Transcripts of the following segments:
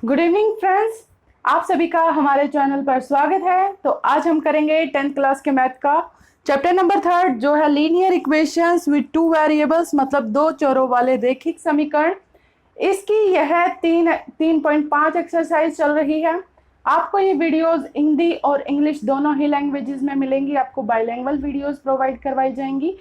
Good evening friends, आप सभी का हमारे चैनल पर स्वागत है। तो आज हम करेंगे 10th क्लास के मैथ का चैप्टर नंबर 3 जो है linear equations with two variables, मतलब दो चरों वाले रैखिक समीकरण। इसकी यह 3.5 एक्सरसाइज चल रही है। आपको ये वीडियोस हिंदी और इंग्लिश दोनों ही लैंग्वेजेस में मिलेंगी। आपको बाइलिंगुअल वीडियोस प्रोवाइड करवाई जाएंगी।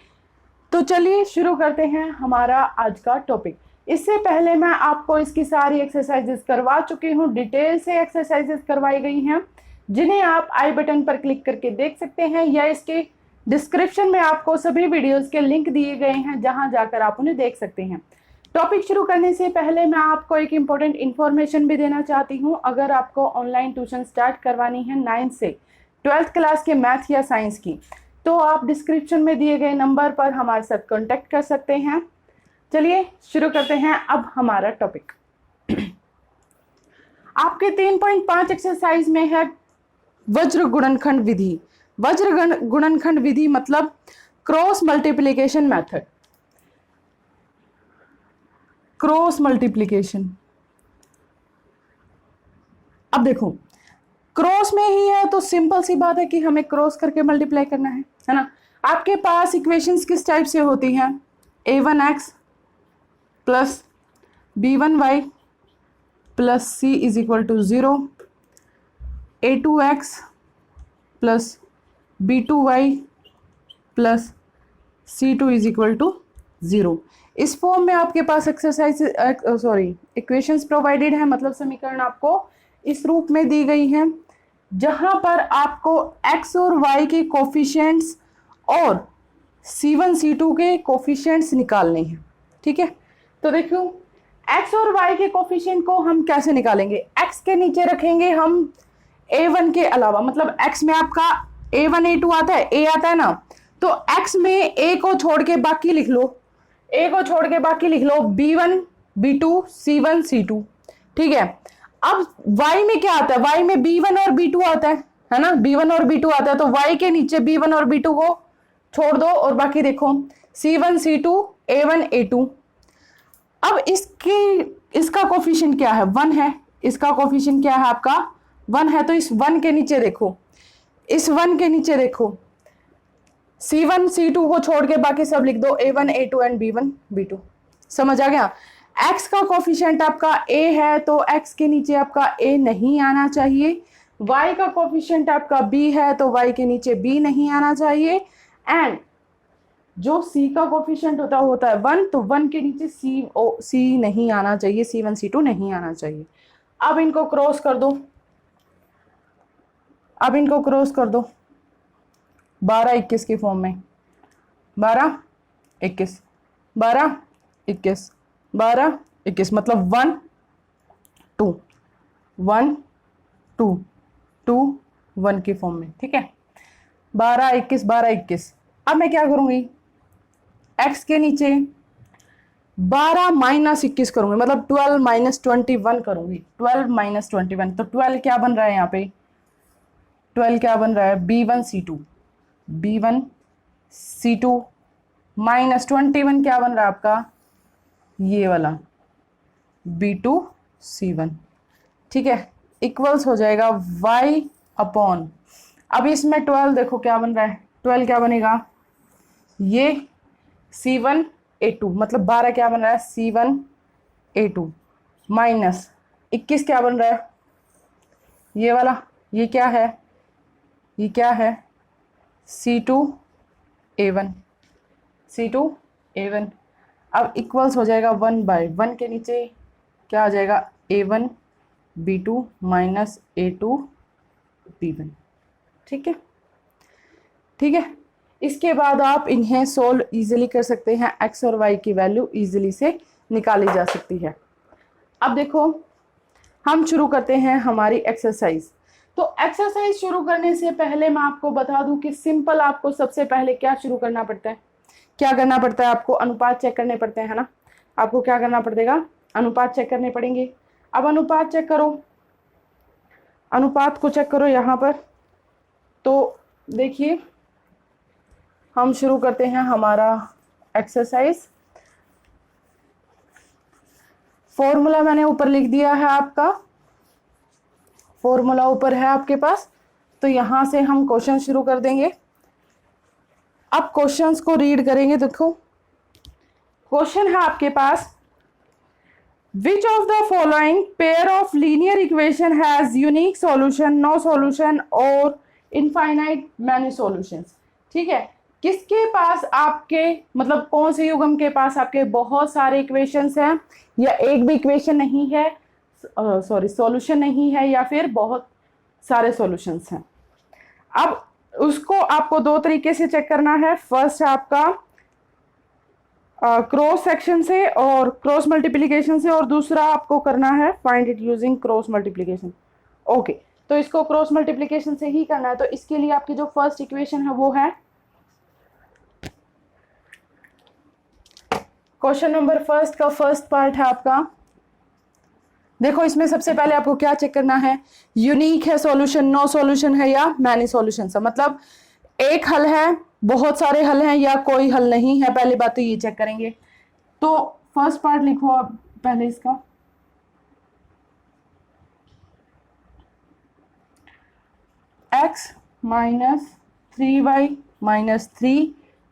तो चलिए शुरू करते हैं हमारा आज का टॉपिक। इससे पहले मैं आपको इसकी सारी एक्सरसाइजेस करवा चुकी हूँ, डिटेल से एक्सरसाइजेस करवाई गई हैं, जिन्हें आप आई बटन पर क्लिक करके देख सकते हैं, या इसके डिस्क्रिप्शन में आपको सभी वीडियोस के लिंक दिए गए हैं, जहां जाकर आप उन्हें देख सकते हैं। टॉपिक शुरू करने से पहले मैं आपको एक इम्पोर्टेंट इन्फॉर्मेशन भी देना चाहती हूँ। अगर आपको ऑनलाइन ट्यूशन स्टार्ट करवानी है 9th से 12th क्लास के मैथ या साइंस की, तो आप डिस्क्रिप्शन में दिए गए नंबर पर हमारे साथ कांटेक्ट कर सकते हैं। चलिए शुरू करते हैं अब हमारा टॉपिक। आपके 3.5 एक्सरसाइज में है वज्र गुणनखंड विधि। वज्र गुणनखंड विधि मतलब cross multiplication method. Cross multiplication, अब देखो क्रॉस में ही है तो सिंपल सी बात है कि हमें क्रॉस करके मल्टीप्लाई करना है ना। आपके पास इक्वेशंस किस टाइप से होती हैं? a1x plus b1y plus c is equal to 0, a2x plus b2y plus c2 is equal to 0। इस फॉर्म में आपके पास एक्सरसाइज इक्वेशंस प्रोवाइडेड है, मतलब समीकरण आपको इस रूप में दी गई हैं, जहां पर आपको x और y के कोफिशिएंट्स और c1 c2 के कोफिशिएंट्स निकालने हैं। ठीक है, तो देखो x और y के कोफिशिएंट को हम कैसे निकालेंगे? x के नीचे रखेंगे हम a1 के अलावा, मतलब x में आपका a1 a2 आता है, a आता है ना, तो x में a को छोड़ के बाकी लिख लो, a को छोड़ के बाकी लिख लो b1 b2 c1 c2। ठीक है, अब y में क्या आता है? y में b1 और b2 आता है ना, b1 और b2 आता है, तो y के नीचे b1 और b2 को छोड़ दो और बाकी देखो c1 c2 a1 a2। अब इसका कोफिशिएंट क्या है? 1 है। इसका कोफिशिएंट क्या है आपका? 1 है। तो इस 1 के नीचे देखो, इस 1 के नीचे देखो c1 c2 को छोड़ के बाकी सब लिख दो a1 a2 and b1 b2। समझ आ गया? x का कोफिशिएंट आपका a है तो x के नीचे आपका a नहीं आना चाहिए। y का कोफिशिएंट आपका b है तो y के नीचे b नहीं आना चाहिए। एंड जो c का कोफिशिएंट होता है 1, तो 1 के नीचे c नहीं आना चाहिए, c1 c2 नहीं आना चाहिए। अब इनको क्रॉस कर दो, 12 21 की फॉर्म में, 12 21 12 21 12 21, मतलब 1 2 1 2 2 1 की फॉर्म में। ठीक है, 12 21 12 21। अब मैं क्या करूंगी? x के नीचे 12 माइनस 21 करूंगी, मतलब 12 माइनस 21 करूंगी। 12 माइनस 21, तो 12 क्या बन रहा है यहाँ पे? 12 क्या बन रहा है? b1 c2 माइनस 21 क्या बन रहा है आपका? ये वाला b2 c1। ठीक है, इक्वल्स हो जाएगा y अपॉन, अब इसमें 12 देखो क्या बन रहा है? 12 क्या बनेगा? ये c1 a2, मतलब 12 क्या बन रहा है? c1 a2 माइनस 21 क्या बन रहा है? ये वाला, ये क्या है? ये क्या है? c2 a1। अब इक्वल्स हो जाएगा 1/1 के नीचे क्या आ जाएगा? a1 b2 minus a2 b1। ठीक है, ठीक है। इसके बाद आप इन्हें सोल्व इजीली कर सकते हैं, x और y की वैल्यू इजीली से निकाली जा सकती है। अब देखो हम शुरू करते हैं हमारी एक्सरसाइज। तो एक्सरसाइज शुरू करने से पहले मैं आपको बता दूं कि सिंपल आपको सबसे पहले क्या शुरू करना पड़ता है? क्या करना पड़ता है? आपको अनुपात चेक करने पड़ते हैं ना। आपको क्या करना पड़ेगा? अनुपात चेक करने पड़ेंगे। अब अनुपात चेक करो, अनुपात को चेक करो यहाँ पर। तो देखिए हम शुरू करते हैं हमारा एक्सरसाइज। फॉर्मूला मैंने ऊपर लिख दिया है आपका फॉर्मूला ऊपर है आपके पास। तो यहाँ से हम क्वेश्चन शुरू कर देंगे। अब क्वेश्चंस को रीड करेंगे। देखो क्वेश्चन है आपके पास, which of the following pair of linear equation has unique solution, no solution और इनफाइनाइट मैनी सॉल्यूशंस। ठीक है, किसके पास आपके मतलब कौन से युग्म के पास आपके बहुत सारे इक्वेशंस हैं या एक भी इक्वेशन नहीं है, सॉल्यूशन नहीं है, या फिर बहुत सारे सॉल्यूशंस हैं। अब उसको आपको दो तरीके से चेक करना है। फर्स्ट है आपका क्रॉस सेक्शन से और क्रॉस मल्टीप्लिकेशन से, और दूसरा आपको करना है find it using cross multiplication. Okay, तो इसको क्रॉस मल्टीप्लिकेशन से ही करना है। तो इसके लिए आपकी जो फर्स्ट इक्वेशन है वो है क्वेश्चन नंबर फर्स्ट का फर्स्ट पार्ट है आपका। देखो इसमें सबसे पहले आपको क्या चेक करना है, यूनिक है सॉल्यूशन, नो सॉल्यूशन है या मैनी सॉल्यूशन है, मतलब एक हल है, बहुत सारे हल हैं या कोई हल नहीं है। पहली बात तो ये चेक करेंगे। तो फर्स्ट पार्ट लिखो आप पहले इसका, x minus 3y minus 3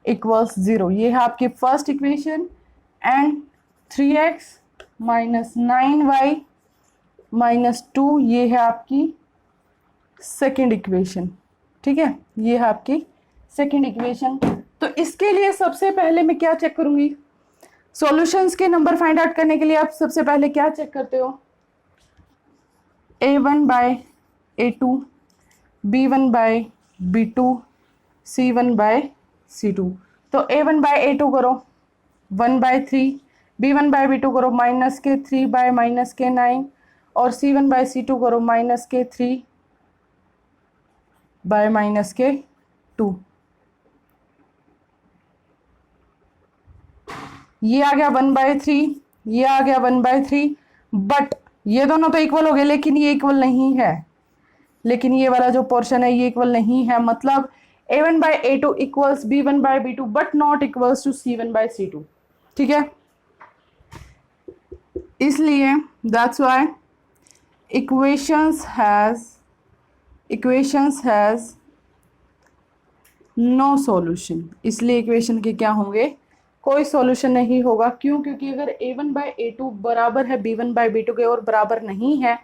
equals 0, ये है आपकी first equation. And 3x minus 9y minus 2, ये है आपकी सेकेंड इक्वेशन। ठीक है, ये है आपकी सेकेंड इक्वेशन। तो इसके लिए सबसे पहले मैं क्या चेक करूंगी, सॉल्यूशंस के नंबर फाइंड आउट करने के लिए आप सबसे पहले क्या चेक करते हो, a1 by a2, b1 by b2, c1 by c2। तो a1 बाय a2 करो 1 बाय 3, b1 बाय b2 करो माइनस के 3 बाय माइनस के 9, और c1 बाय c2 करो माइनस के 3 बाय माइनस के 2। ये आ गया 1 बाय 3, ये आ गया 1 बाय 3, बट ये दोनों तो इक्वल हो गए, लेकिन ये इक्वल नहीं है, लेकिन ये वाला जो पोर्शन है ये इक्वल नहीं है। मतलब a1 by a2 equals b1 by b2 but not equals to c1 by c2। ठीक है, इसलिए that's why equations has no solution. इसलिए इक्वेशन के क्या होंगे, कोई सॉल्यूशन नहीं होगा। क्यों? क्योंकि अगर a1 बाय a2 बराबर है b1 बाय b2 के और बराबर नहीं है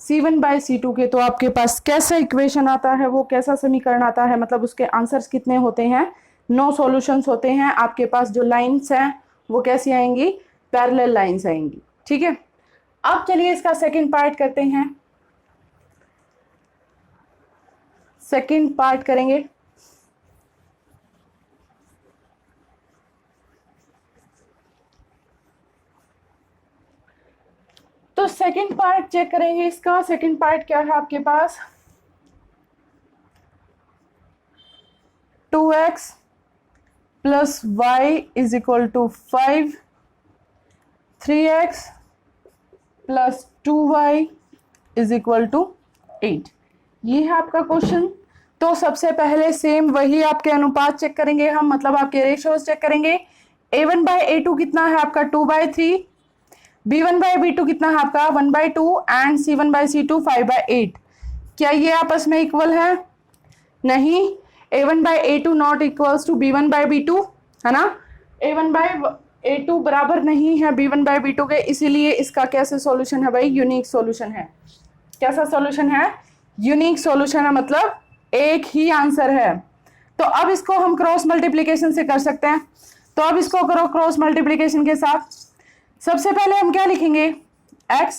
c1 बाय c2 के, तो आपके पास कैसा इक्वेशन आता है, वो कैसा समीकरण आता है, मतलब उसके आंसर्स कितने होते हैं, नो सॉल्यूशंस होते हैं। आपके पास जो लाइंस हैं वो कैसी आएंगी, पैरेलल लाइंस आएंगी। ठीक है, अब चलिए इसका सेकंड पार्ट करते हैं। सेकंड पार्ट करेंगे। तो सेकंड पार्ट चेक करेंगे इसका। सेकंड पार्ट क्या है आपके पास, 2x plus y is equal to 5, 3x plus 2y is equal to 8। ये है आपका क्वेश्चन। तो सबसे पहले सेम वही आपके अनुपात चेक करेंगे हम, मतलब आपके रेशियोज चेक करेंगे। a1 बाय a2 कितना है आपका 2 बाय 3, b1 बाय b2 कितना है आपका 1 bye 2 and c1 by c2 5 bye 8। क्या ये आपस में इक्वल है? नहीं, a1 by a2 not equals to b1 by b2 है ना। a1 बाय a2 बराबर नहीं है b1 बाय b2 के, इसीलिए इसका कैसे सॉल्यूशन है भाई, यूनिक सॉल्यूशन है। कैसा सॉल्यूशन है? यूनिक सॉल्यूशन है, मतलब एक ही आंसर है। तो अब इसको हम क्रॉस मल्टीप्लिकेशन से कर सकते हैं। तो अब इसको करो क्रॉस मल्टीप्लिकेशन के साथ। सबसे पहले हम क्या लिखेंगे, x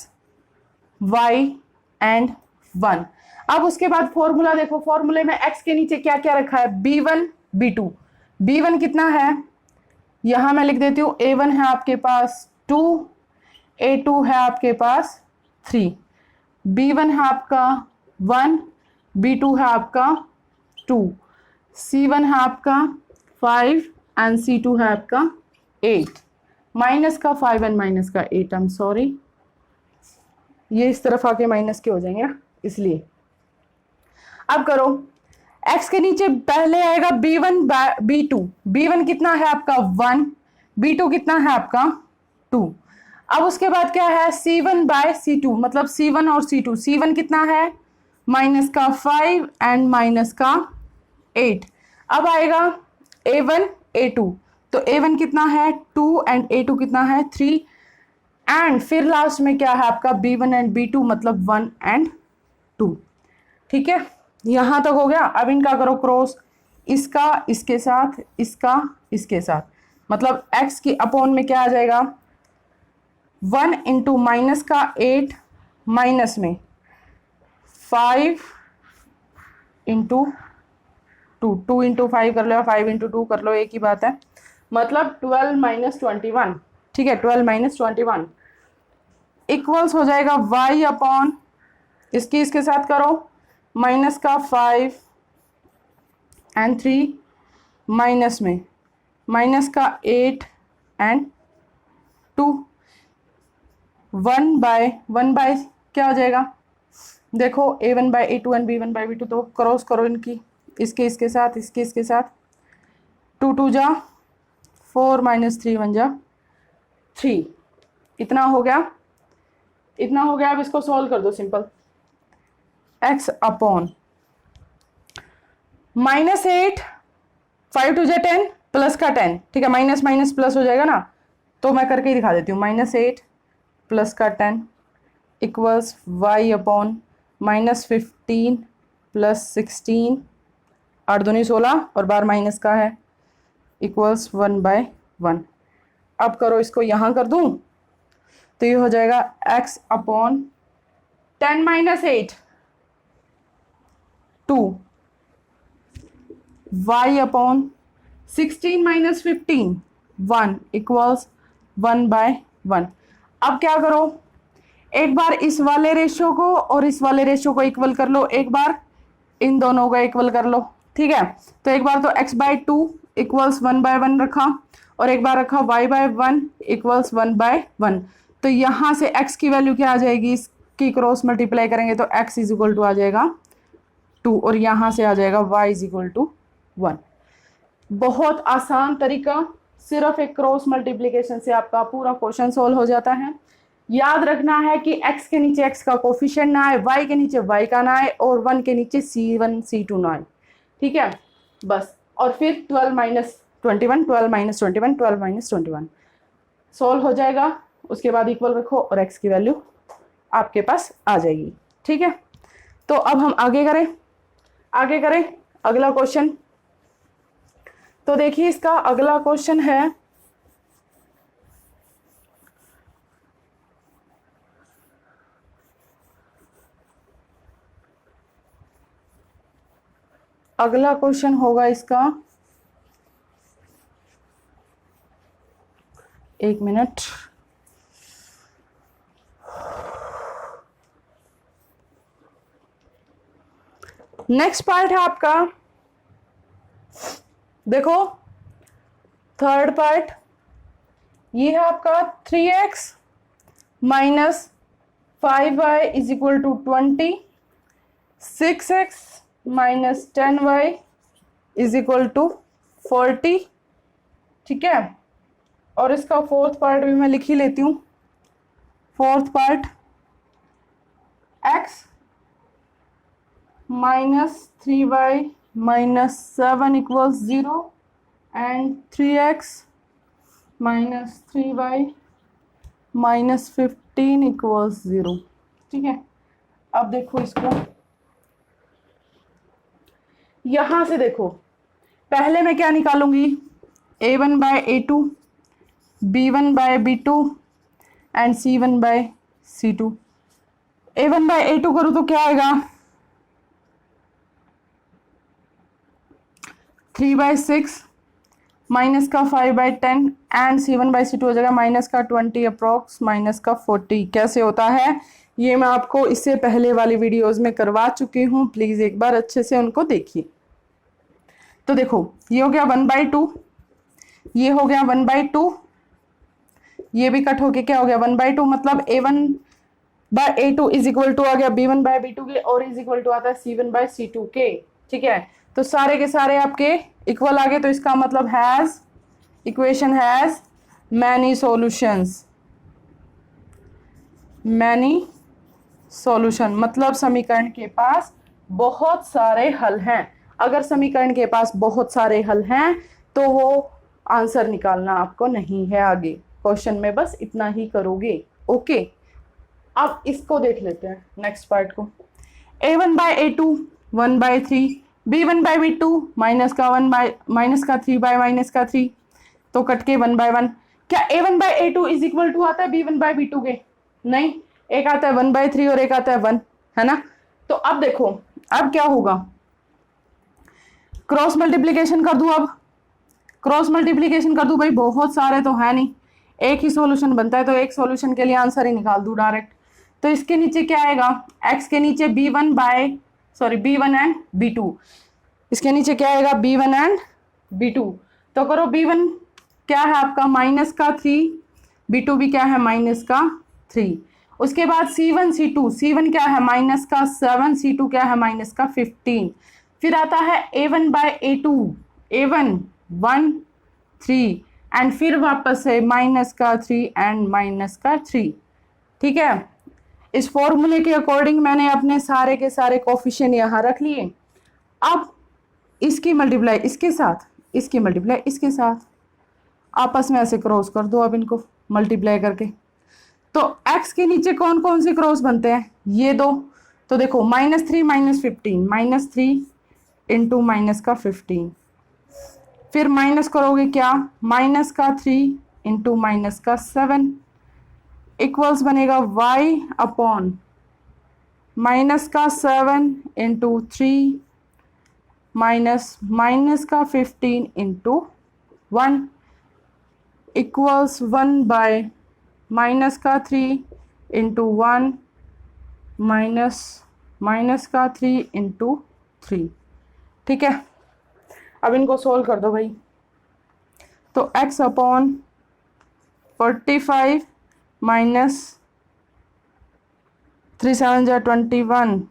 y एंड 1। अब उसके बाद फॉर्मूला देखो, फॉर्मूले में x के नीचे क्या क्या रखा है, b1 b2। b1 कितना है, यहां मैं लिख देती हूँ, a1 है आपके पास 2, a2 है आपके पास 3, b1 है आपका 1, b2 है आपका 2, c1 है आपका 5 एंड c2 है आपका 8। माइनस का 5 एंड माइनस का 8, आई एम सॉरी, ये इस तरफ आके माइनस के हो जाएंगे ना, इसलिए। अब करो, x के नीचे पहले आएगा b1 b2। b1 कितना है आपका 1, b2 कितना है आपका 2। अब उसके बाद क्या है, c1 बाय c2, मतलब c1 और c2। c1 कितना है माइनस का 5 एंड माइनस का 8। अब आएगा A1 A2, तो A1 कितना है 2 एंड A2 कितना है 3, एंड फिर लास्ट में क्या है आपका B1 एंड B2 मतलब 1 एंड 2। ठीक है, यहां तक हो गया। अब इनका करो क्रॉस, इसका इसके साथ, इसका इसके साथ, मतलब x की अपॉन में क्या आ जाएगा 1 इंटू माइनस का 8 माइनस में 5 इंटू 2, 2 इंटू 5 कर लो या 5 इंटू 2 कर लो, एक ही बात है, मतलब 12 माइनस 21। ठीक है, 12 माइनस 21 इक्वल्स हो जाएगा y अपॉन इसकी इसके साथ करो माइनस का 5 एंड 3 माइनस में माइनस का 8 एंड 2, 1 बाय क्या हो जाएगा देखो A1 by A2 and B1 by B2, तो क्रॉस करो इनकी, इसके इसके साथ, इसके इसके साथ, 2 2 जा 4 माइनस 3 1 जा 3, इतना हो गया, इतना हो गया। अब इसको सॉल्व कर दो सिंपल, x अपॉन माइनस 8 5 2 जा 10 प्लस का 10, ठीक है, माइनस माइनस प्लस हो जाएगा ना, तो मैं करके ही दिखा देती हूँ, माइनस 8 प्लस का 10 equals y upon minus 15 plus 16, 8 दूनी 16 और बार माइनस का है, इक्वल्स 1 बाय 1। अब करो इसको यहाँ कर दूं तो ये हो जाएगा x upon 10 minus 8 2 y upon 16 minus 15 1 equals 1 by 1। अब क्या करो, एक बार इस वाले रेशियो को और इस वाले रेशियो को इक्वल कर लो, एक बार इन दोनों का इक्वल कर लो। ठीक है, तो एक बार तो x बाय 2 इक्वल्स 1 बाय 1 रखा और एक बार रखा y बाय 1 इक्वल्स 1 बाय 1। तो यहाँ से x की वैल्यू क्या आ जाएगी, इसकी क्रॉस मल्टीप्लाई करेंगे तो x इज इक्वल टू आ जाएगा 2 और यहाँ से आ जाएगा y इज इक्वल टू 1। बहुत आसान तरीका, सिर्फ एक क्रॉस मल्टीप्लिकेशन से आपका पूरा क्वेश्चन सोल्व हो जाता है। याद रखना है कि x के नीचे x का कोफिशिएंट ना आए, y के नीचे y का ना आए और 1 के नीचे C1 C2 ना आए। ठीक है, बस, और फिर 12 माइनस 21 12 माइनस 21 12 माइनस 21 सोल्व हो जाएगा। उसके बाद इक्वल रखो और x की वैल्यू आपके पास आ जाएगी। ठीक है, तो अब हम आगे करें अगला क्वेश्चन। तो देखिए इसका अगला क्वेश्चन है, अगला क्वेश्चन होगा इसका, एक मिनट, नेक्स्ट पार्ट है आपका, देखो थर्ड पार्ट, ये है आपका 3x minus 5y is equal to 20, 6x minus 10y is equal to 40। ठीक है, और इसका फोर्थ पार्ट भी मैं लिख ही लेती हूँ। Fourth part x minus 3y minus 7 equals 0 and 3x minus 3y minus 15 equals 0। ठीक है, अब देखो इसको यहां से देखो, पहले मैं क्या निकालूंगी, a1 by a2 b1 by b2 and c1 by c2। a1 by a2 करूँ तो क्या आएगा 3 बाय 6 माइनस का 5 bye 10 and c1 by c2 हो जाएगा माइनस का 20 अप्रॉक्स माइनस का 40। कैसे होता है ये मैं आपको इससे पहले वाली वीडियोस में करवा चुकी हूँ, प्लीज एक बार अच्छे से उनको देखिए। तो देखो ये हो गया 1 बाय 2, ये हो गया 1 बाय 2, ये भी कट होके क्या हो गया 1 बाय 2, मतलब a1 by a2 is equal to आ गया b1 बाय b2 के और इज इक्वल टू आता है c1 बाय c2 के। ठीक है, तो सारे के सारे आपके इक्वल आ गए, तो इसका मतलब has equation has many solutions, many solution मतलब समीकरण के पास बहुत सारे हल हैं। अगर समीकरण के पास बहुत सारे हल हैं तो वो आंसर निकालना आपको नहीं है आगे, क्वेश्चन में बस इतना ही करोगे। ओके, अब इसको देख लेते हैं नेक्स्ट पार्ट को। a1/a2 1/3, b1/b2 -3/-3 तो कट के 1/1। क्या a1/a2 इज इक्वल टू आता है b1/b2 के? नहीं, एक आता है 1/3 और एक आता है 1, है ना। तो अब देखो, अब क्या होगा, क्रॉस मल्टीप्लीकेशन कर दूं। अब क्रॉस मल्टीप्लीकेशन कर दूं भाई, बहुत सारे तो है नहीं, एक ही सॉल्यूशन बनता है, तो एक सॉल्यूशन के लिए आंसर ही निकाल दूं डायरेक्ट। तो इसके नीचे क्या आएगा, x के नीचे b1 एंड b2, इसके नीचे क्या आएगा b1 एंड b2। तो करो, b1 क्या है आपका -3, b2 भी क्या है -3। उसके बाद c1 क्या है -7, c2 क्या है -15। फिर आता है a1/a2, a1 1 3 एंड फिर वापस है -3 एंड -3। ठीक है, इस फॉर्मूले के अकॉर्डिंग मैंने अपने सारे के सारे कोफिशिएंट यहाँ रख लिए। अब इसकी मल्टीप्लाई इसके साथ, इसकी मल्टीप्लाई इसके साथ, आपस में ऐसे क्रॉस कर दो अब इनको मल्टीप्लाई करके। तो x के नीचे कौन कौन से क्रॉस बनते हैं, ये दो। तो देखो -3 -15, -3 इंटू -15, फिर माइनस करोगे क्या, -3 इंटू -7 इक्वल्स बनेगा y upon -7 into 3 -15 into 1 equals 1/-3 into 1 -3 into 3। ठीक है, अब इनको सोल्व कर दो भाई। तो x upon 45 -3 7 21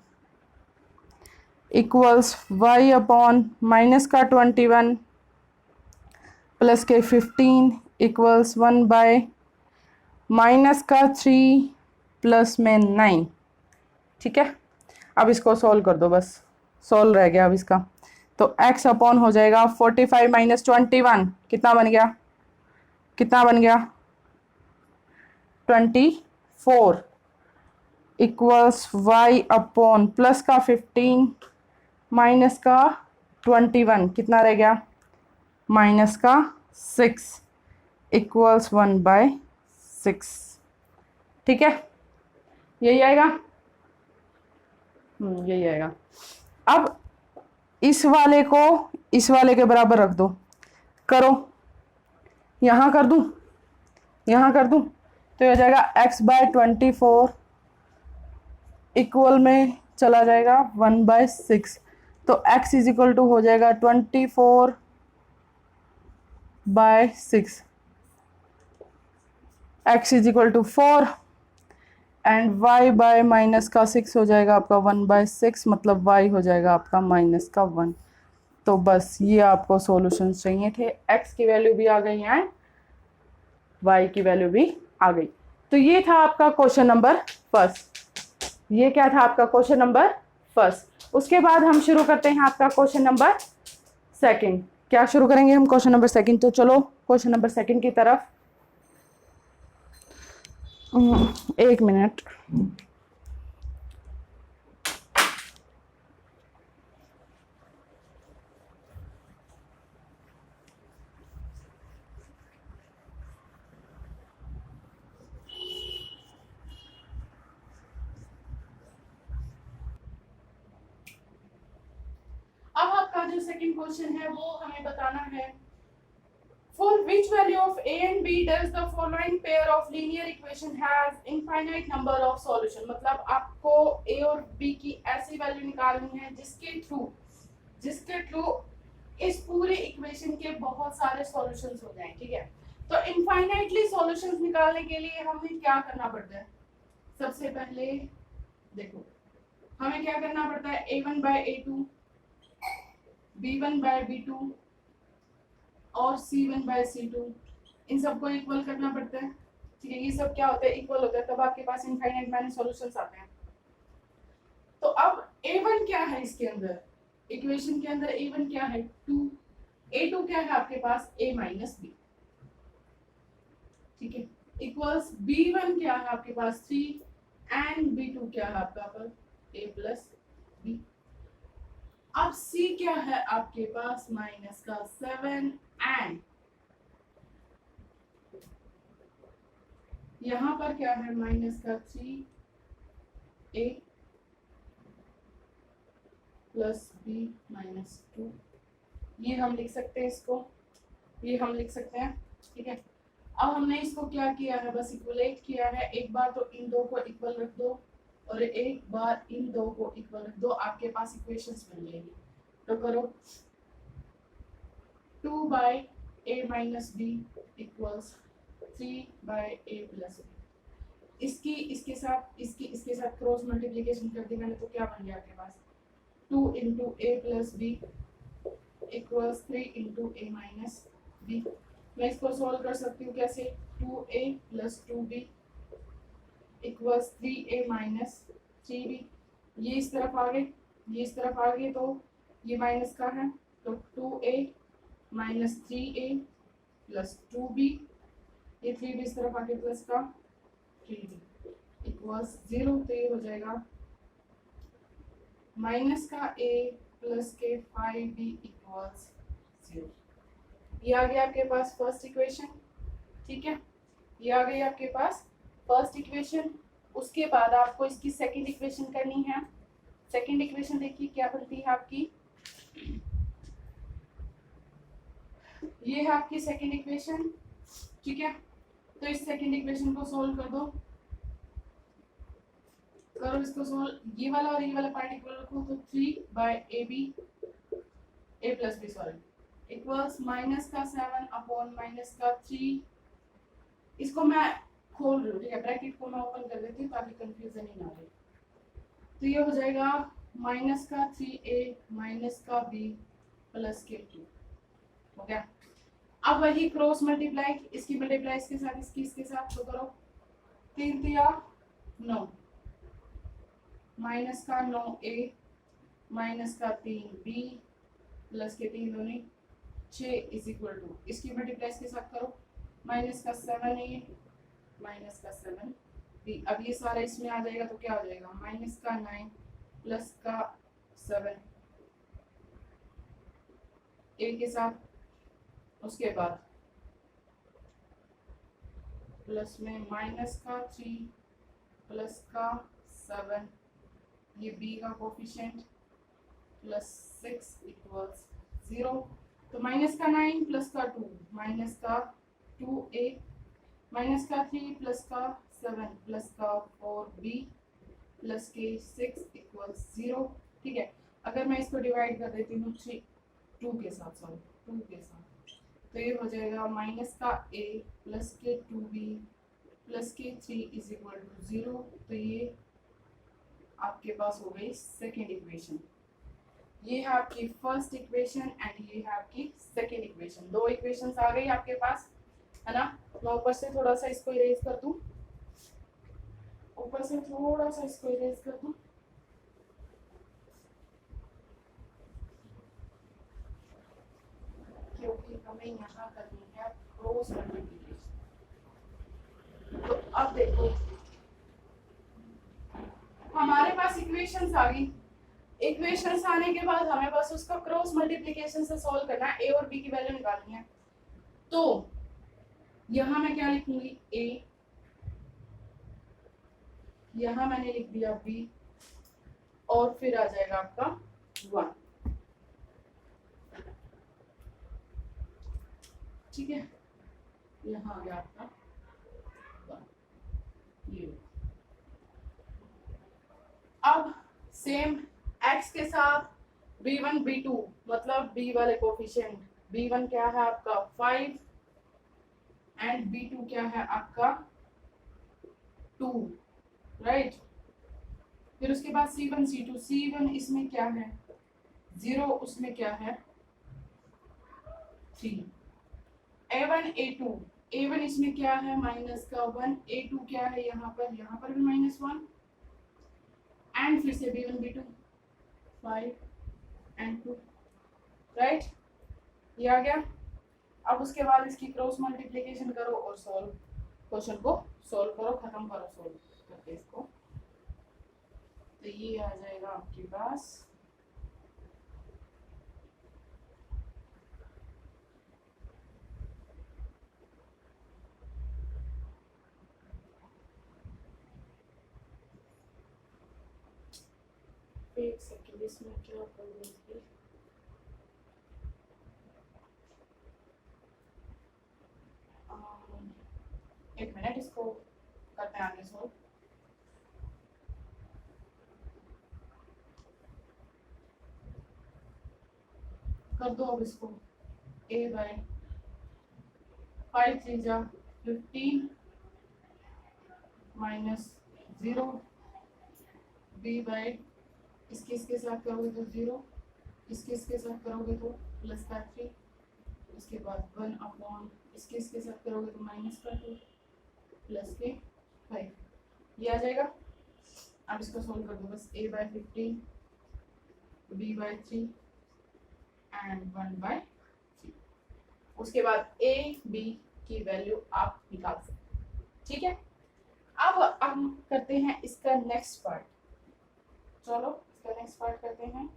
equals y upon -21 plus के 15 इक्वल्स 1/-3 प्लस में 9। ठीक है, अब इसको सोल्व कर दो, बस सोल्व रह गया अब इसका। तो x अपॉन हो जाएगा 45 -21 कितना बन गया, 24 इक्वल्स y अपॉन प्लस का 15 माइनस का 21 कितना रह गया, -6 इक्वल्स 1/6। ठीक है, यही आएगा, यही आएगा। अब इस वाले को इस वाले के बराबर रख दो, करो, यहाँ कर दूं, तो ये हो जाएगा x/24 इक्वल में चला जाएगा 1/6। तो x इज इक्वल टू हो जाएगा 24/6, x is equal to 4 and y/-6 हो जाएगा आपका 1/6, मतलब y हो जाएगा आपका -1। तो बस ये आपको सॉल्यूशन चाहिए थे, x की वैल्यू भी आ गई है, y की वैल्यू भी आ गई। तो ये था आपका क्वेश्चन नंबर फर्स्ट, ये क्या था आपका क्वेश्चन नंबर फर्स्ट। उसके बाद हम शुरू करते हैं आपका क्वेश्चन नंबर सेकंड। क्या शुरू करेंगे हम, क्वेश्चन नंबर सेकंड। तो चलो क्वेश्चन नंबर सेकंड की तरफ। 1 मिनट। अब आपका जो सेकंड क्वेश्चन है वो हमें बताना है, for which value of a and b does the following pair of linear equation has infinite number of solution। मतलब आपको a और b की ऐसी वैल्यू निकालनी है जिसके थ्रू इस पूरे इक्वेशन के बहुत सारे सॉल्यूशंस हो जाएं। ठीक है, तो इनफाइनाइटली सॉल्यूशंस निकालने के लिए हमें क्या करना पड़ता है, सबसे पहले देखो हमें क्या करना पड़ता है, a1/a2 b1/b2 और c1/c2 इन सबको इक्वल करना पड़ता है। ठीक है, ये सब क्या होता है, इक्वल होता है, तब आपके पास इनफाइनाइट मैनी सॉल्यूशंस आते हैं। तो अब A1 क्या है इसके अंदर, इक्वेशन के अंदर A1 क्या है 2, A2 क्या है आपके पास A माइनस बी, ठीक है, इक्वल्स B1 क्या है आपके पास 3 एंड B2 क्या है आपका पर A प्लस बी। अब C क्या है आपके पास माइनस का 7 एंड यहाँ पर क्या है माइनस का 3A प्लस बी माइनस 2, ये हम लिख सकते हैं इसको, ये हम लिख सकते हैं, ठीक है। अब हमने इसको क्या किया है, बस इक्वलेट किया है, एक बार तो इन दो को इक्वल रख दो और एक बार इन दो को इक्वल रख दो, आपके पास इक्वेशंस बन जाएगी। तो करो 2 bye A minus B equals 3 by A plus B. इसकी इसके साथ क्रॉस मल्टीप्लिकेशन कर दी मैंने, तो क्या बन गया आपके पास 2 इंटू ए प्लस बी इक्वल्स 3 इंटू ए माइनस बी। मैं इसको सॉल्व कर सकती हूँ कैसे, 2a plus 2b equals 3a minus 3b। ये इस तरफ आ गए, ये इस तरफ आ गए, तो ये माइनस का है, तो 2a minus 3a plus 2b, ये 3b इस तरफ आके प्लस का 3b इक्वल्स 0। तो ये हो जाएगा माइनस का a प्लस के 5b इक्वल्स 0। ये आ गया आपके पास फर्स्ट इक्वेशन, ठीक है, ये आ गई आपके पास फर्स्ट इक्वेशन। उसके बाद आपको इसकी सेकंड इक्वेशन करनी है। सेकंड इक्वेशन देखिए क्या बनती है आपकी, ये है आपकी सेकंड इक्वेशन, ठीक है। तो इस सेकंड इक्वेशन को सोल्व कर दो, करो इसको सोल्व, ये वाला और ये वाला पार्ट इक्वल रखो, तो 3 by A B A plus B sorry equals minus का 7 अपॉन माइनस का 3। इसको मैं खोल रही हूँ, ठीक है, ब्रैकेट को मैं ओपन कर देती हूँ ताकि कंफ्यूजन ही ना रहे। तो ये हो जाएगा माइनस का 3a माइनस का b प्लस के 2 हो गया। अब वही क्रॉस मल्टीप्लाई, इसकी मल्टीप्लाई इसके साथ, इसके साथ, तो करो 3 3 9 माइनस का 9a माइनस का 3b प्लस के 3 दूनी 6 इज इक्वल टू, इसकी मल्टीप्लाई इसके साथ करो माइनस का 7a माइनस का 7b। अब ये सारा इसमें आ जाएगा, तो क्या हो जाएगा माइनस का 9 प्लस का 7 a के साथ, उसके बाद प्लस में माइनस का 3 प्लस का 7, ये b का कोफिशिएंट प्लस 6 इक्वल्स 0। तो माइनस का 9 प्लस का 2 माइनस का 2a माइनस का 3 प्लस का 7 प्लस का 4b प्लस के 6 इक्वल्स 0, ठीक है। अगर मैं इसको डिवाइड कर देती हूँ 2 के साथ, तो ये हो जाएगा माइनस का a प्लस के 2b प्लस के 3 इज इक्वल टू 0। तो ये आपके पास हो गई सेकेंड इक्वेशन। ये है आपकी फर्स्ट इक्वेशन एंड ये है आपकी सेकेंड इक्वेशन। दो इक्वेशंस आ गई आपके पास, है ना। मैं ऊपर से थोड़ा सा इसको इरेज कर दूं, क्योंकि हमें यहाँ करनी है क्रॉस मल्टीप्लिकेशन। तो अब देखो हमारे पास इक्वेशंस आ गई, इक्वेशंस आने के बाद हमें बस उसका क्रॉस मल्टीप्लिकेशन से सॉल्व करना है, ए और बी की वैल्यू निकालनी है। तो यहाँ मैं क्या लिखूंगी a, यहाँ मैंने लिख दिया b और फिर आ जाएगा आपका 1, ठीक है, यहाँ आ गया आपका 1। ये अब सेम x के साथ b1 b2 मतलब b वाले कोफिशिएंट, b1 क्या है आपका 5 एंड b2 क्या है आपका 2, राइट। फिर उसके बाद c1 c2, c1 इसमें क्या है 0, उसमें क्या है 3, a1 a2, a1 इसमें क्या है माइनस का 1, a2 क्या है यहाँ पर भी -1 एंड फिर से b1 b2, 5 and 2, राइट, ये आ गया। अब उसके बाद इसकी क्रॉस मल्टीप्लिकेशन करो और सॉल्व, क्वेश्चन को सॉल्व करो, खत्म करो सॉल्व करके इसको। तो ये आ जाएगा आपके पास एक सेकेंड, इसमें क्या कर देंगे, एक मिनट, इसको करते हैं आगे सॉल्व। कर दो अब इसको, a बाय 5 3 जा 15 माइनस 0, b बाय इसके साथ करोगे तो 0, इसके साथ करोगे तो प्लस का 3, उसके बाद 1 अपॉन इसके साथ करोगे तो माइनस का 2 प्लस के 5, ये आ जाएगा। अब इसको सोल्व कर दो बस, a by 15 b by 3 and 1 by 3। उसके बाद a b की वैल्यू आप निकाल सकते, ठीक है। अब हम करते हैं इसका नेक्स्ट पार्ट, चलो इसका नेक्स्ट पार्ट करते हैं।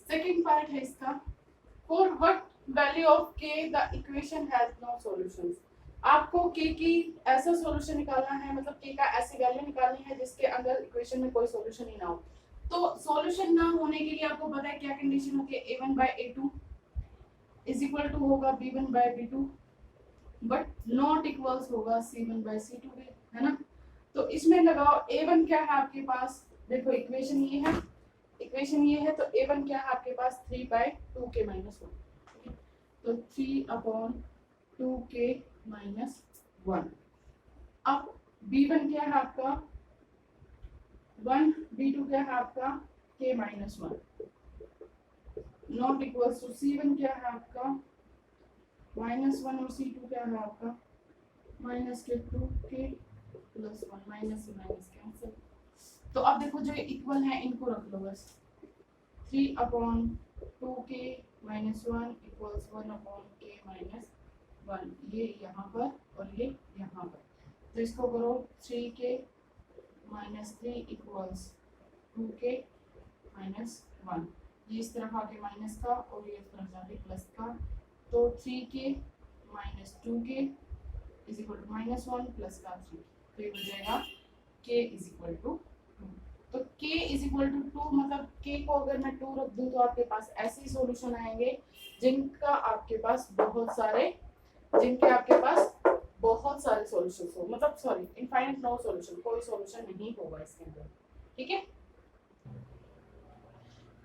सेकंड पार्ट है इसका, for what value of k the equation has no solutions. आपको k की ऐसा सॉल्यूशन निकालना है, मतलब k का ऐसी वैल्यू निकालनी है जिसके अंदर इक्वेशन में कोई सॉल्यूशन ही ना हो। तो सॉल्यूशन ना होने के लिए आपको पता है क्या कंडीशन होती है, a1 by a2 is equal to होगा b1 by b2, but not equals होगा c1 बाय c2 के, है ना। तो इसमें लगाओ a1 क्या है आपके पास, देखो इक्वेशन ये है, इक्वेशन ये है, तो a1 क्या है आपके पास 3 बाय 2k माइनस 1, तो 3 अपॉन 2k माइनस 1। अब b1 क्या है आपका 1, b2 क्या है आपका k minus 1, not equals to c1 क्या है आपका माइनस 1 और c2 क्या है आपका माइनस के 2k प्लस 1, माइनस से माइनस कैंसिल। तो अब देखो जो इक्वल है इनको रख लो बस, 3 upon 2k minus 1 equals 1 upon k minus 1, ये यहाँ पर और ये यहाँ पर। तो इसको करो 3k minus 3 equals 2k minus 1, ये इस तरफ आके माइनस का और ये इस तरफ जाके प्लस का, तो 3k minus 2k is equal to minus 1 plus का 3, तो ये हो जाएगा k इज इक्वल टू 2। तो k इज इक्वल टू 2 मतलब k को अगर मैं 2 रख दूं तो आपके पास ऐसे सॉल्यूशन आएंगे जिनके आपके पास बहुत सारे सॉल्यूशंस हो, मतलब सॉरी इनफाइनाइट नो सॉल्यूशन, कोई सॉल्यूशन नहीं होगा इसके अंदर, ठीक है।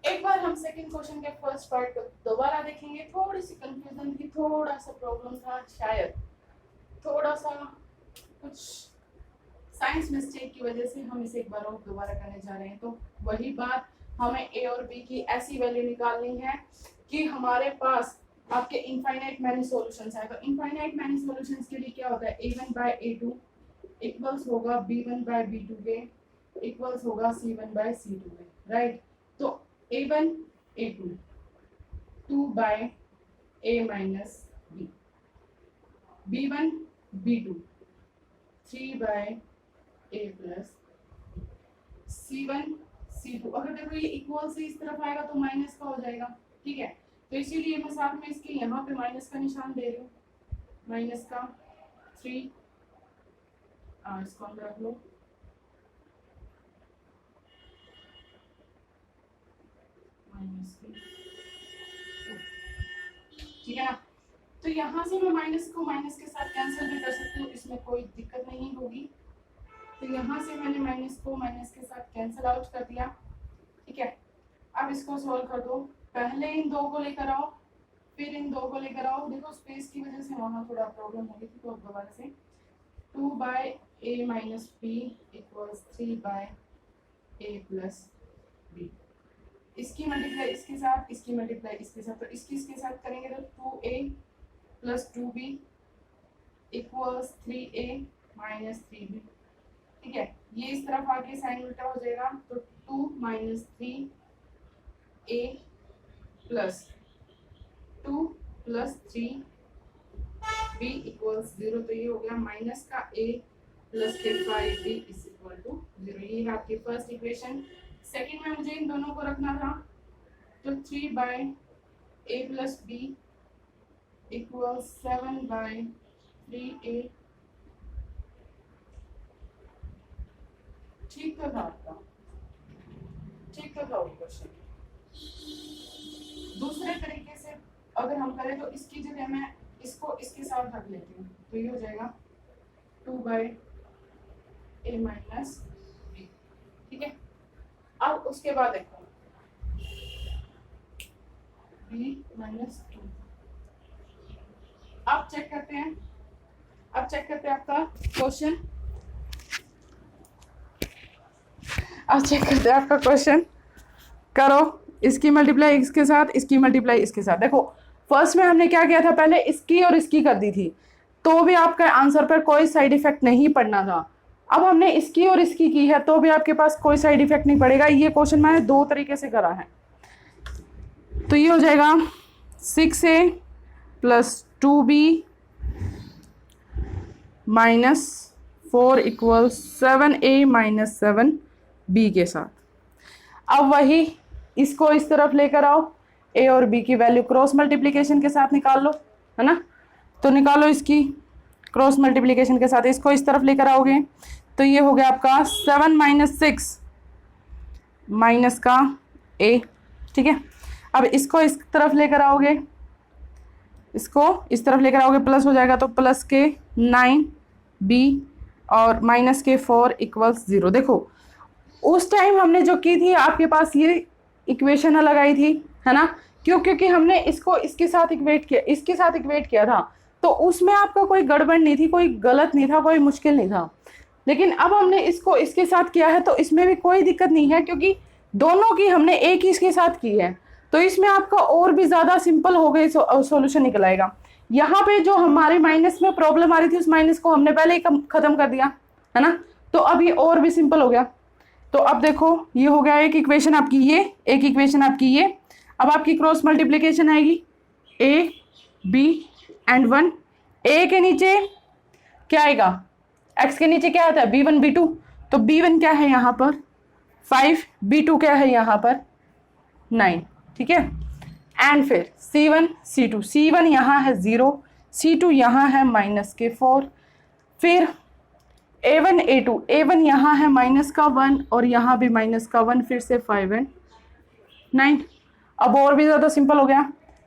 एक बार हम सेकंड क्वेश्चन के फर्स्ट पार्ट को दोबारा देखेंगे, थोड़ी सी कंफ्यूजन थी, थोड़ा सा प्रॉब्लम था, शायद थोड़ा सा कुछ साइंस मिस्टेक की वजह से हम इसे एक बार और दोबारा करने जा रहे हैं। तो वही बात, हमें a और b की ऐसी वैल्यू निकालनी है कि हमारे पास आपके इनफाइनाइट मैनी सॉल्यूशंस है। तो इनफाइनाइट मैनी सॉल्यूशंस के लिए क्या होता है, a1 बाय a2 इक्वल्स होगा b1 बाय b2 के इक्वल्स होगा c1 बाय c2 के, राइट। तो a1 a2 2 by a minus b, b1 b2 3 by a plus c1 c2। अगर देखो ये इक्वल से इस तरफ आएगा तो माइनस का हो जाएगा, ठीक है। तो इसीलिए मैं साथ में इसके यहाँ पे माइनस का निशान दे रही हूँ, माइनस का 3, इसको अंदर रख लो, माइनस की 2, ठीक है ना। तो यहाँ से मैं माइनस को माइनस के साथ कैंसिल भी कर सकती हूँ, इसमें कोई दिक्कत नहीं होगी। तो यहाँ से मैंने माइनस को माइनस के साथ कैंसिल आउट कर दिया, ठीक है। अब इसको सॉल्व कर दो, पहले इन दो को लेकर आओ फिर इन दो को लेकर आओ। देखो स्पेस की वजह से वहाँ थोड़ा प्रॉब्लम हो गई थी, तो अब दोबारा से 2 by a minus b equals 3 by a plus b, इसकी मल्टीप्लाई इसके साथ, इसकी मल्टीप्लाई इसके साथ, तो इसके साथ करेंगे तो 2a plus 2b equals 3a minus 3b। ठीक है, ये इस तरफ आके साइन उल्टा हो जाएगा, तो 2 minus 3a plus 2 plus 3b equals 0। तो ये हो गया माइनस का a प्लस के 5b इज इक्वल टू 0। ये है आपकी फर्स्ट इक्वेशन। सेकंड में मुझे इन दोनों को रखना था, तो 3 by a plus b equals 7 by 3a। ठीक तो था आपका, ठीक तो था वो क्वेश्चन। दूसरे तरीके से अगर हम करें तो इसकी जगह मैं इसको इसके साथ रख लेती हूँ, तो ये हो जाएगा 2 बाय a माइनस b। ठीक है, अब उसके बाद देखो b माइनस 2। अब चेक करते हैं, आपका क्वेश्चन। अब चेक करते हैं आपका क्वेश्चन। करो इसकी मल्टीप्लाई इसके साथ, इसकी मल्टीप्लाई इसके साथ। देखो फर्स्ट में हमने क्या किया था, पहले इसकी और इसकी कर दी थी, तो भी आपका आंसर पर कोई साइड इफेक्ट नहीं पड़ना था। अब हमने इसकी और इसकी की है, तो भी आपके पास कोई साइड इफेक्ट नहीं पड़ेगा। ये क्वेश्चन मैंने दो तरीके से करा है, तो ये हो जाएगा 6a plus 2b minus 4 equal 7a minus 7b के साथ। अब वही इसको इस तरफ लेकर आओ, a और b की वैल्यू क्रॉस मल्टीप्लिकेशन के साथ निकाल लो, है ना। तो निकालो इसकी क्रॉस मल्टीप्लिकेशन के साथ, इसको इस तरफ लेकर आओगे तो ये हो गया आपका 7 माइनस 6 माइनस का a। ठीक है, अब इसको इस तरफ लेकर आओगे, इसको इस तरफ लेकर आओगे, प्लस हो जाएगा, तो प्लस के 9b और माइनस के 4 इक्वल्स 0। देखो उस टाइम हमने जो की थी, आपके पास ये इक्वेशन अलग आई थी, है ना। क्यों? क्योंकि हमने इसको इसके साथ इक्वेट किया, इसके साथ इक्वेट किया था, तो उसमें आपका कोई गड़बड़ नहीं थी, कोई गलत नहीं था, कोई मुश्किल नहीं था। लेकिन अब हमने इसको इसके साथ किया है, तो इसमें भी कोई दिक्कत नहीं है, क्योंकि दोनों की हमने एक ही इसके साथ की है, तो इसमें आपका और भी ज़्यादा सिंपल हो गई सॉल्यूशन निकल आएगा। यहाँ पे जो हमारे माइनस में प्रॉब्लम आ रही थी, उस माइनस को हमने पहले ही खत्म कर दिया, है ना। तो अब ये और भी सिंपल हो गया। तो अब देखो ये हो गया एक इक्वेशन आपकी ये, एक इक्वेशन आपकी ये। अब आपकी क्रॉस मल्टीप्लिकेशन आएगी a b एंड 1। a के नीचे क्या आएगा, x के नीचे क्या आता है b1 b2, तो b1 क्या है यहाँ पर 5, b2 क्या है यहाँ पर 9। ठीक है, एंड फिर c1 c2, c1 यहाँ है 0, c2 यहाँ है माइनस के 4, फिर a1 a2, a1 यहाँ है माइनस का 1 और यहाँ भी माइनस का 1, फिर से 5 एंड 9। अब और भी ज़्यादा सिंपल हो गया,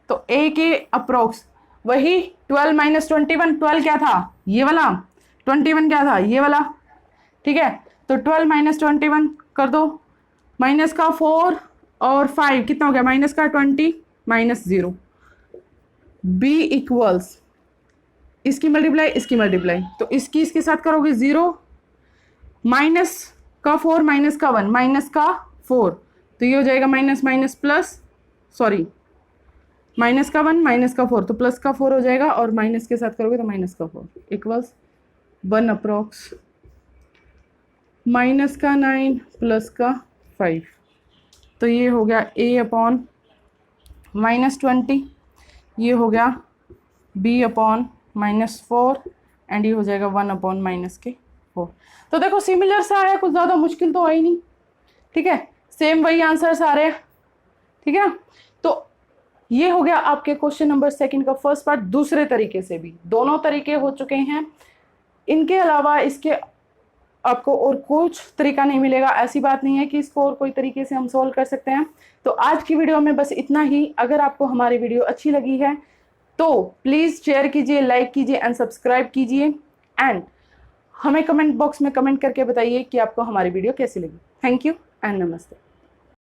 तो a के अप्रोक्स वही 12 माइनस 21, 12 क्या था ये वाला, 21 क्या था ये वाला। ठीक है, तो 12 माइनस 21 कर दो, माइनस का 4 और 5 कितना हो गया, माइनस का 20 माइनस 0। b इक्वल्स इसकी मल्टीप्लाई इसकी मल्टीप्लाई, तो इसकी इसके साथ करोगे 0, माइनस का 4 माइनस का 1 माइनस का 4, तो ये हो जाएगा minus minus plus, sorry minus का 1 माइनस का 4, तो प्लस का 4 हो जाएगा, और माइनस के साथ करोगे तो माइनस का 4 इक्वल्स 1 अप्रॉक्स माइनस का 9 प्लस का 5। तो ये हो गया a अपॉन माइनस 20, ये हो गया b अपॉन माइनस 4 एंड ये हो जाएगा 1 अपॉन माइनस के 4। तो देखो सिमिलर सा है, कुछ ज़्यादा मुश्किल तो आई नहीं। ठीक है, सेम वही आंसर्स आ रहे हैं। ठीक है, तो ये हो गया आपके क्वेश्चन नंबर सेकंड का फर्स्ट पार्ट। दूसरे तरीके से भी दोनों तरीके हो चुके हैं, इनके अलावा इसके आपको और कुछ तरीका नहीं मिलेगा। ऐसी बात नहीं है कि इसको और कोई तरीके से हम सॉल्व कर सकते हैं। तो आज की वीडियो में बस इतना ही। अगर आपको हमारी वीडियो अच्छी लगी है तो प्लीज़ शेयर कीजिए, लाइक कीजिए एंड सब्सक्राइब कीजिए, एंड हमें कमेंट बॉक्स में कमेंट करके बताइए कि आपको हमारी वीडियो कैसी लगी। थैंक यू एंड नमस्ते।